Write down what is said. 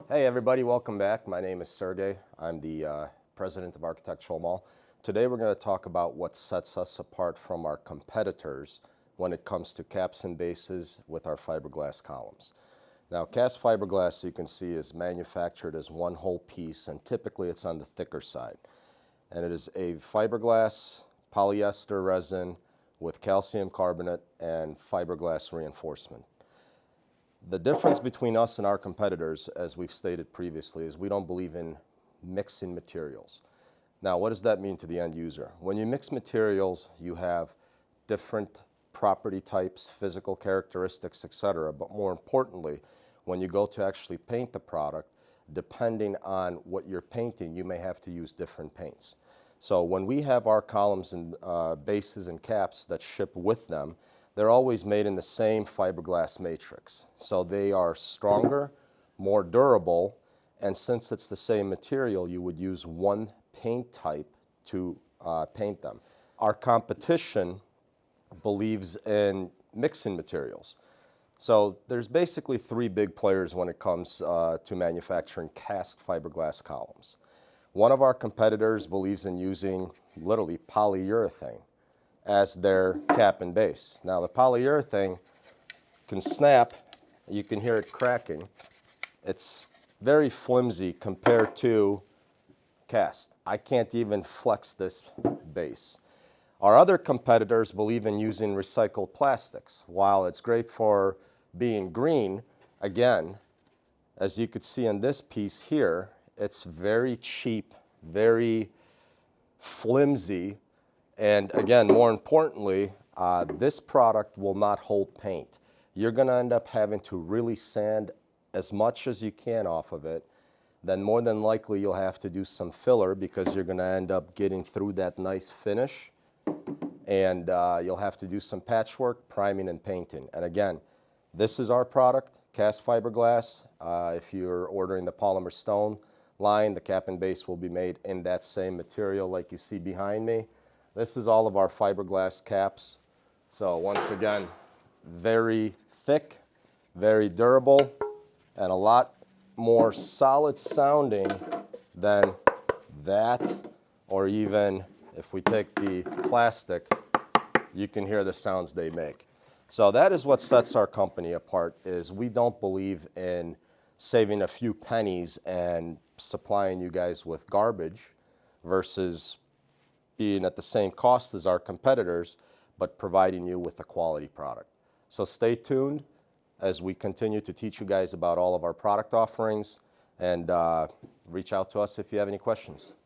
Hey everybody, welcome back. My name is Sergey. I'm the president of Architectural Mall. Today we're going to talk about what sets us apart from our competitors when it comes to caps and bases with our fiberglass columns. Now, cast fiberglass, you can see, is manufactured as one whole piece, and typically it's on the thicker side. And it is a fiberglass polyester resin with calcium carbonate and fiberglass reinforcement. The difference between us and our competitors, as we've stated previously, is we don't believe in mixing materials. Now, what does that mean to the end user? When you mix materials, you have different property types, physical characteristics, etc. But more importantly, when you go to actually paint the product, depending on what you're painting, you may have to use different paints. So when we have our columns and bases and caps that ship with them, they're always made in the same fiberglass matrix. So they are stronger, more durable, and since it's the same material, you would use one paint type to paint them. Our competition believes in mixing materials. So there's basically three big players when it comes to manufacturing cast fiberglass columns. One of our competitors believes in using literally polyurethane as their cap and base. Now the polyurethane can snap, you can hear it cracking. It's very flimsy compared to cast. I can't even flex this base. Our other competitors believe in using recycled plastics. While it's great for being green, again, as you could see in this piece here, it's very cheap, very flimsy, and again, more importantly, this product will not hold paint. You're going to end up having to really sand as much as you can off of it. Then more than likely you'll have to do some filler because you're going to end up getting through that nice finish. And you'll have to do some patchwork, priming, and painting. And again, this is our product, cast fiberglass. If you're ordering the polymer stone line, the cap and base will be made in that same material like you see behind me. This is all of our fiberglass caps. So once again, very thick, very durable, and a lot more solid sounding than that, or even if we take the plastic, you can hear the sounds they make. So that is what sets our company apart, is we don't believe in saving a few pennies and supplying you guys with garbage versus being at the same cost as our competitors, but providing you with a quality product. So stay tuned as we continue to teach you guys about all of our product offerings, and reach out to us if you have any questions.